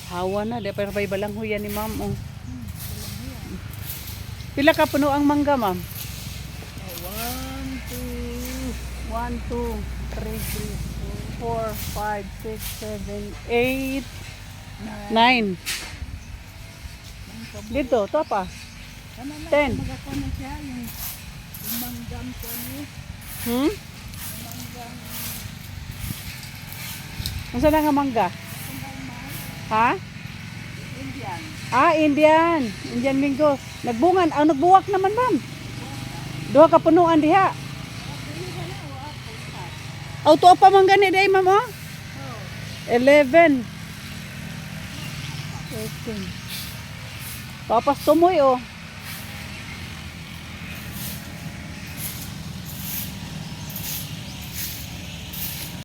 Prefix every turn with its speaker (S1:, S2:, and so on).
S1: Hawa na, di pero bay balang huyan ni ma'am. Oh. Pila ka puno ang mangga, ma'am?
S2: 1, 2,
S1: 1, 2, 3, 4, 5, 6, 7, 8, 9. Dito, to pa. 10.
S2: Magkakaw na siya yung manggam ko ni.
S1: Nasaan na nga mangga? Ha?
S2: Indian.
S1: Ah, Indian. Indian mango. Nagbungan. Ah, nagbuwak naman, ma'am. Duha ka punuan diha. Auto pa man gani day, ma'am, oh? 11. 13. Tapos tumoy, oh.